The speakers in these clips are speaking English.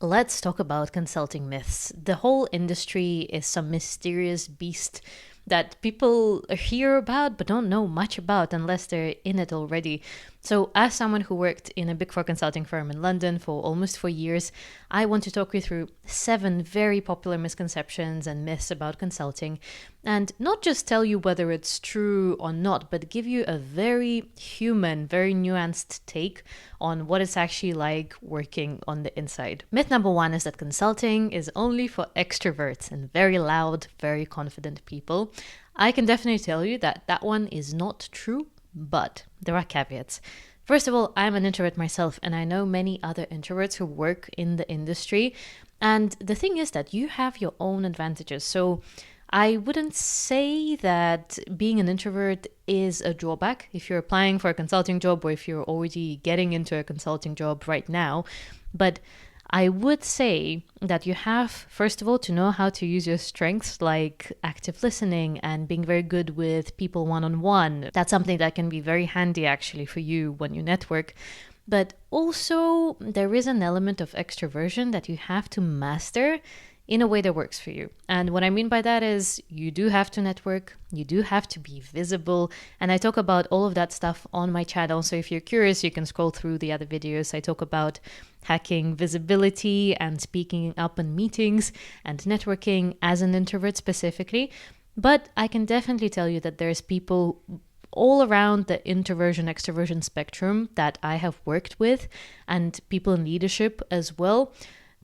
Let's talk about consulting myths. The whole industry is some mysterious beast that people hear about but don't know much about unless they're in it already. So, as someone who worked in a Big Four consulting firm in London for almost 4 years, I want to talk you through 7 very popular misconceptions and myths about consulting, and not just tell you whether it's true or not, but give you a very human, very nuanced take on what it's actually like working on the inside. Myth number 1 is that consulting is only for extroverts and very loud, very confident people. I can definitely tell you that that one is not true, but there are caveats. First of all, I'm an introvert myself, and I know many other introverts who work in the industry. And the thing is that you have your own advantages. So I wouldn't say that being an introvert is a drawback if you're applying for a consulting job or if you're already getting into a consulting job right now. But I would say that you have, first of all, to know how to use your strengths like active listening and being very good with people one-on-one. That's something that can be very handy actually for you when you network. But also, there is an element of extroversion that you have to master in a way that works for you. And what I mean by that is you do have to network, you do have to be visible. And I talk about all of that stuff on my channel. So if you're curious, you can scroll through the other videos. I talk about hacking visibility and speaking up in meetings and networking as an introvert specifically. But I can definitely tell you that there's people all around the introversion extroversion spectrum that I have worked with, and people in leadership as well.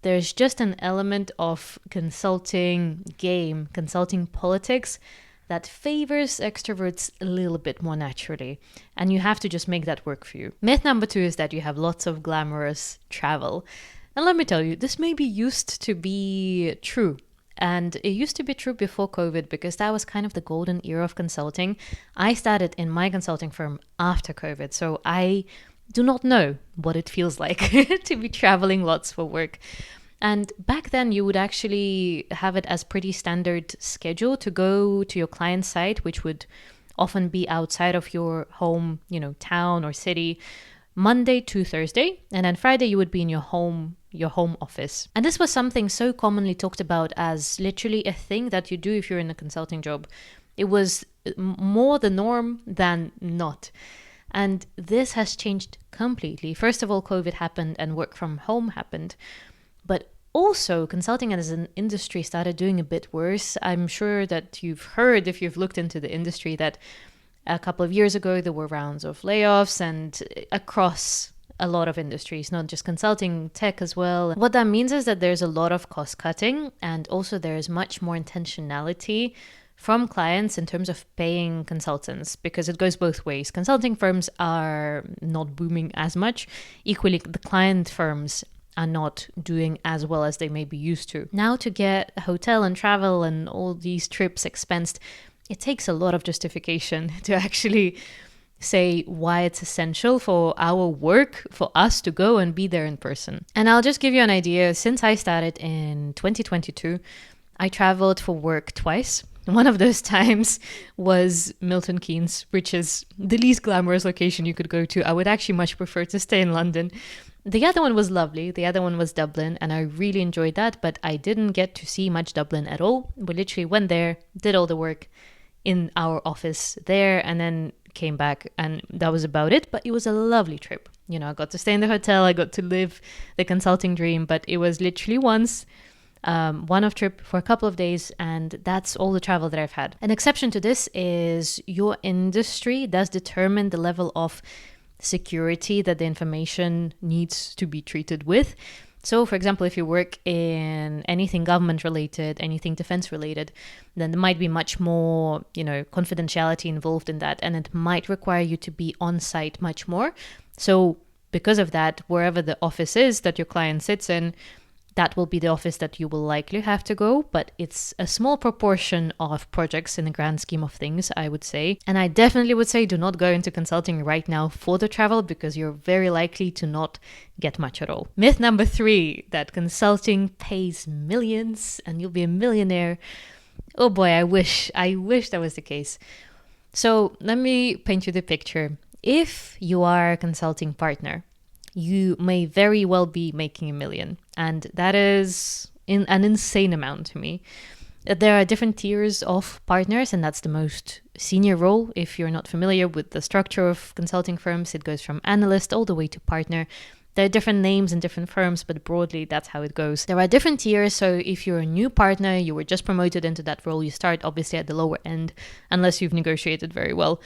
There's just an element of consulting game, consulting politics that favors extroverts a little bit more naturally. And you have to just make that work for you. Myth number 2 is that you have lots of glamorous travel. And let me tell you, this maybe used to be true. And it used to be true before COVID because that was kind of the golden era of consulting. I started in my consulting firm after COVID, so I do not know what it feels like to be traveling lots for work. And back then, you would actually have it as pretty standard schedule to go to your client site, which would often be outside of your home, town or city, Monday to Thursday, and then Friday you would be in your home office. And this was something so commonly talked about as literally a thing that you do if you're in a consulting job. It was more the norm than not. And this has changed completely. First of all, COVID happened and work from home happened. But also, consulting as an industry started doing a bit worse. I'm sure that you've heard, if you've looked into the industry, that a couple of years ago there were rounds of layoffs and across a lot of industries, not just consulting, tech as well. What that means is that there's a lot of cost cutting, and also there's much more intentionality from clients in terms of paying consultants, because it goes both ways. Consulting firms are not booming as much. Equally, the client firms are not doing as well as they may be used to. Now, to get a hotel and travel and all these trips expensed, it takes a lot of justification to actually say why it's essential for our work, for us to go and be there in person. And I'll just give you an idea. Since I started in 2022, I traveled for work twice. One of those times was Milton Keynes, which is the least glamorous location you could go to. I would actually much prefer to stay in London. The other one was lovely. The other one was Dublin, and I really enjoyed that, but I didn't get to see much Dublin at all. We literally went there, did all the work in our office there, and then came back, and that was about it. But it was a lovely trip. I got to stay in the hotel, I got to live the consulting dream, but it was literally once, one-off trip for a couple of days, and that's all the travel that I've had. An exception to this is your industry does determine the level of security that the information needs to be treated with. So, for example, if you work in anything government related, anything defense related, then there might be much more, confidentiality involved in that, and it might require you to be on site much more. So, because of that, wherever the office is that your client sits in, that will be the office that you will likely have to go, but it's a small proportion of projects in the grand scheme of things, I would say. And I definitely would say do not go into consulting right now for the travel, because you're very likely to not get much at all. Myth number 3, that consulting pays millions and you'll be a millionaire. Oh boy, I wish that was the case. So let me paint you the picture. If you are a consulting partner, you may very well be making 1 million. And that is an insane amount to me. There are different tiers of partners, and that's the most senior role. If you're not familiar with the structure of consulting firms, it goes from analyst all the way to partner. There are different names in different firms, but broadly, that's how it goes. There are different tiers, so if you're a new partner, you were just promoted into that role, you start obviously at the lower end, unless you've negotiated very well.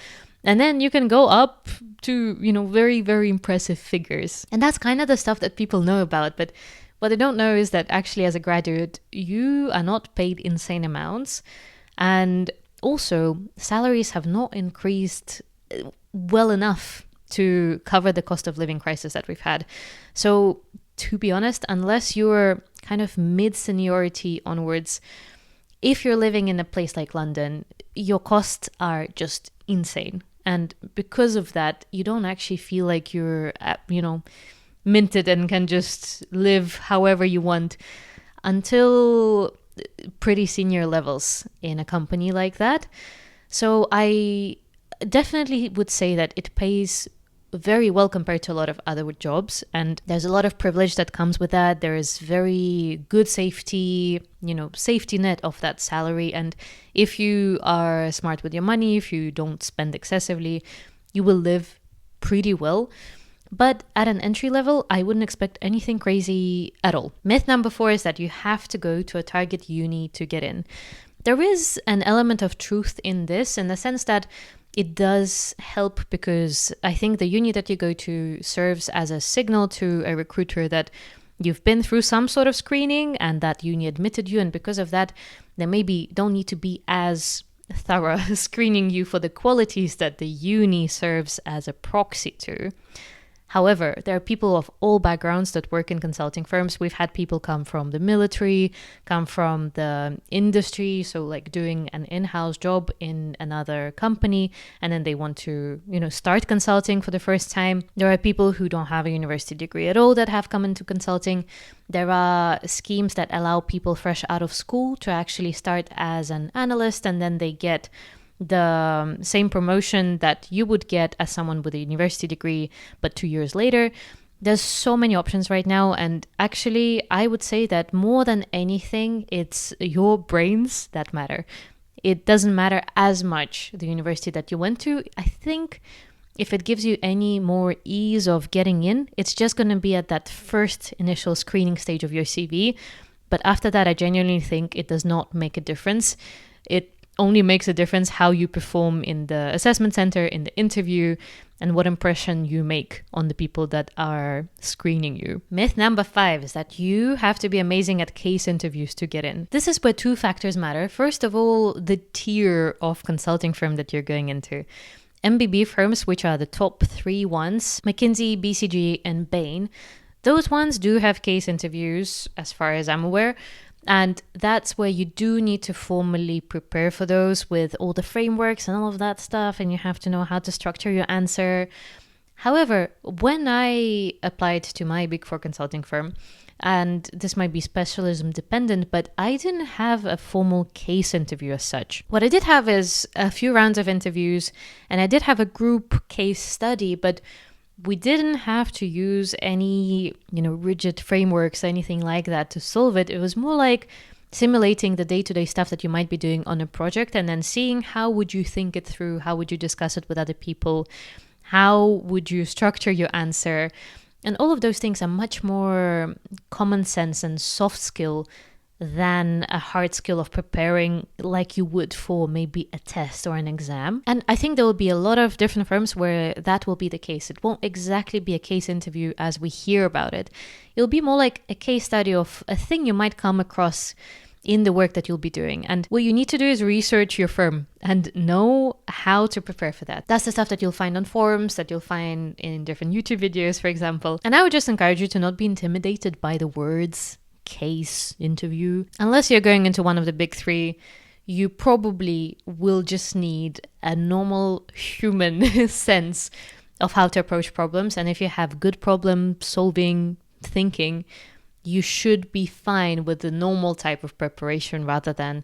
And then you can go up to, very, very impressive figures. And that's kind of the stuff that people know about, but what they don't know is that actually as a graduate, you are not paid insane amounts. And also, salaries have not increased well enough to cover the cost of living crisis that we've had. So to be honest, unless you're kind of mid-seniority onwards, if you're living in a place like London, your costs are just insane. And because of that, you don't actually feel like you're, minted and can just live however you want until pretty senior levels in a company like that. So I definitely would say that it pays very well compared to a lot of other jobs, and there's a lot of privilege that comes with that. There is very good safety net of that salary, and if you are smart with your money, if you don't spend excessively, you will live pretty well. But at an entry level, I wouldn't expect anything crazy at all. Myth number 4 is that you have to go to a target uni to get in. There is an element of truth in this, in the sense that it does help, because I think the uni that you go to serves as a signal to a recruiter that you've been through some sort of screening and that uni admitted you, and because of that, they maybe don't need to be as thorough screening you for the qualities that the uni serves as a proxy to. However, there are people of all backgrounds that work in consulting firms. We've had people come from the military, come from the industry, so like doing an in-house job in another company, and then they want to, start consulting for the first time. There are people who don't have a university degree at all that have come into consulting. There are schemes that allow people fresh out of school to actually start as an analyst, and then they get the same promotion that you would get as someone with a university degree, but 2 years later. There's so many options right now, and actually I would say that more than anything, it's your brains that matter. It doesn't matter as much the university that you went to. I think if it gives you any more ease of getting in, it's just going to be at that first initial screening stage of your CV. But after that, I genuinely think it does not make a difference. It only makes a difference how you perform in the assessment center, in the interview, and what impression you make on the people that are screening you. Myth number 5 is that you have to be amazing at case interviews to get in. This is where 2 factors matter. First of all, the tier of consulting firm that you're going into. MBB firms, which are the top 3 ones, McKinsey, BCG, and Bain, those ones do have case interviews, as far as I'm aware. And that's where you do need to formally prepare for those with all the frameworks and all of that stuff, and you have to know how to structure your answer. However, when I applied to my Big Four consulting firm, and this might be specialism dependent, but I didn't have a formal case interview as such. What I did have is a few rounds of interviews, and I did have a group case study, but we didn't have to use any, rigid frameworks or anything like that to solve it. It was more like simulating the day-to-day stuff that you might be doing on a project, and then seeing how would you think it through, how would you discuss it with other people, how would you structure your answer. And all of those things are much more common sense and soft skill than a hard skill of preparing like you would for maybe a test or an exam. And I think there will be a lot of different firms where that will be the case. It won't exactly be a case interview as we hear about it. It'll be more like a case study of a thing you might come across in the work that you'll be doing. And what you need to do is research your firm and know how to prepare for that. That's the stuff that you'll find on forums, that you'll find in different YouTube videos, for example. And I would just encourage you to not be intimidated by the words case interview. Unless you're going into one of the big 3, you probably will just need a normal human sense of how to approach problems. And if you have good problem solving thinking, you should be fine with the normal type of preparation rather than,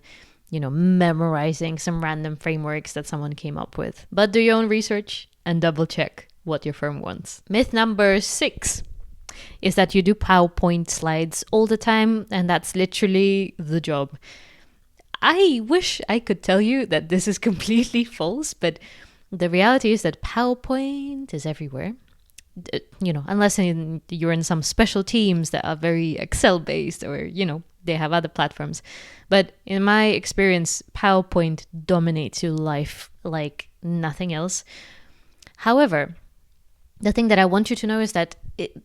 memorizing some random frameworks that someone came up with. But do your own research and double check what your firm wants. Myth number 6 is that you do PowerPoint slides all the time, and that's literally the job. I wish I could tell you that this is completely false, but the reality is that PowerPoint is everywhere. Unless you're in some special teams that are very Excel based, or, they have other platforms. But in my experience, PowerPoint dominates your life like nothing else. However, the thing that I want you to know is that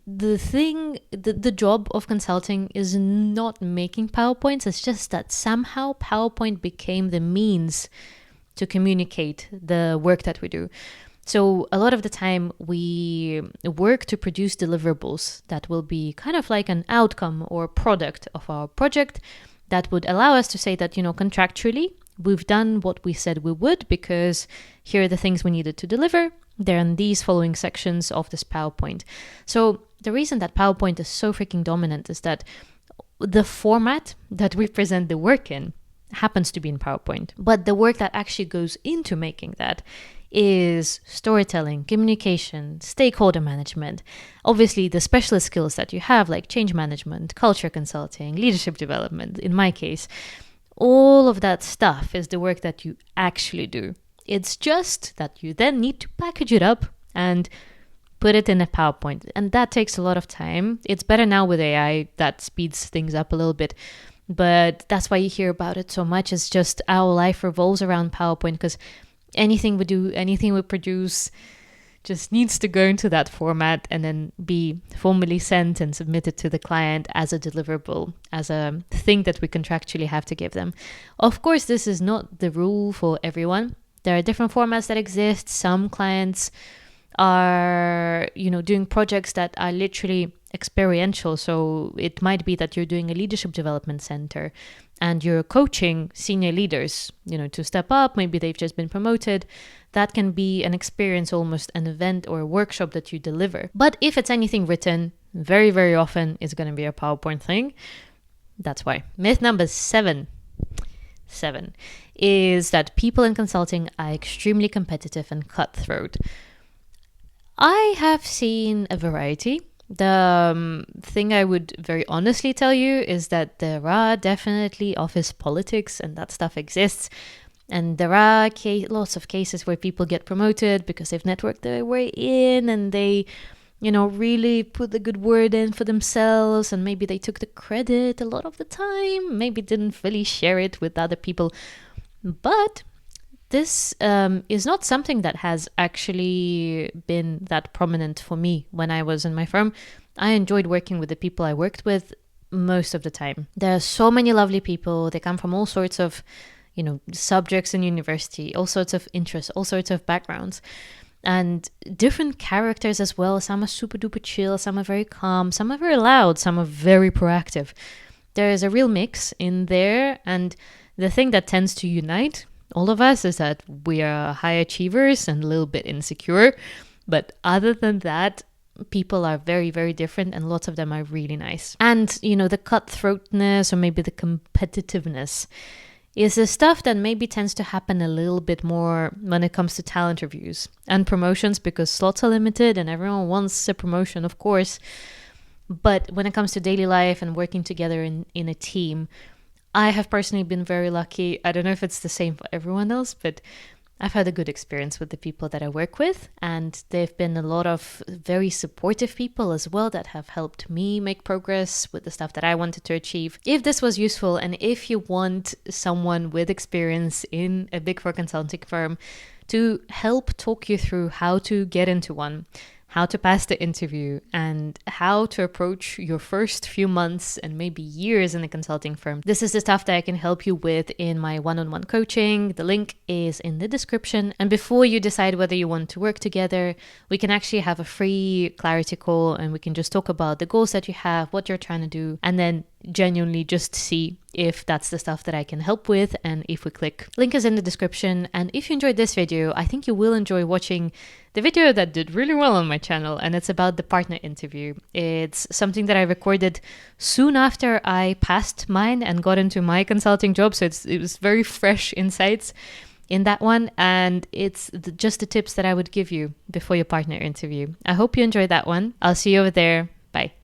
the job of consulting is not making PowerPoints. It's just that somehow PowerPoint became the means to communicate the work that we do. So a lot of the time we work to produce deliverables that will be kind of like an outcome or product of our project that would allow us to say that, contractually, we've done what we said we would, because here are the things we needed to deliver. They're in these following sections of this PowerPoint. So the reason that PowerPoint is so freaking dominant is that the format that we present the work in happens to be in PowerPoint. But the work that actually goes into making that is storytelling, communication, stakeholder management, obviously the specialist skills that you have, like change management, culture consulting, leadership development, in my case. All of that stuff is the work that you actually do. It's just that you then need to package it up and put it in a PowerPoint. And that takes a lot of time. It's better now with AI, that speeds things up a little bit. But that's why you hear about it so much. It's just our life revolves around PowerPoint, because anything we do, anything we produce just needs to go into that format and then be formally sent and submitted to the client as a deliverable, as a thing that we contractually have to give them. Of course, this is not the rule for everyone. There are different formats that exist. Some clients are, doing projects that are literally experiential. So it might be that you're doing a leadership development center and you're coaching senior leaders, to step up. Maybe they've just been promoted. That can be an experience, almost an event or a workshop that you deliver. But if it's anything written, very, very often it's going to be a PowerPoint thing. That's why. Myth number 7 is that people in consulting are extremely competitive and cutthroat. I have seen a variety. The thing I would very honestly tell you is that there are definitely office politics, and that stuff exists. And there are lots of cases where people get promoted because they've networked their way in, and they, really put the good word in for themselves, and maybe they took the credit a lot of the time, maybe didn't really share it with other people. But this is not something that has actually been that prominent for me when I was in my firm. I enjoyed working with the people I worked with most of the time. There are so many lovely people. They come from all sorts of, subjects in university, all sorts of interests, all sorts of backgrounds, and different characters as well. Some are super duper chill, some are very calm, some are very loud, some are very proactive. There is a real mix in there, and the thing that tends to unite all of us is that we are high achievers and a little bit insecure. But other than that, people are very, very different, and lots of them are really nice. And, the cutthroatness or maybe the competitiveness is the stuff that maybe tends to happen a little bit more when it comes to talent reviews and promotions, because slots are limited and everyone wants a promotion, of course. But when it comes to daily life and working together in a team, I have personally been very lucky. I don't know if it's the same for everyone else, but I've had a good experience with the people that I work with, and they've been a lot of very supportive people as well that have helped me make progress with the stuff that I wanted to achieve. If this was useful, and if you want someone with experience in a Big Four consulting firm to help talk you through how to get into one, how to pass the interview, and how to approach your first few months and maybe years in a consulting firm, this is the stuff that I can help you with in my one-on-one coaching. The link is in the description. And before you decide whether you want to work together, we can actually have a free clarity call, and we can just talk about the goals that you have, what you're trying to do, and then genuinely just see if that's the stuff that I can help with and if we click. Link is in the description. And if you enjoyed this video, I think you will enjoy watching the video that did really well on my channel, and it's about the partner interview. It's something that I recorded soon after I passed mine and got into my consulting job, so it was very fresh insights in that one, and it's just the tips that I would give you before your partner interview. I hope you enjoyed that one. I'll see you over there. Bye.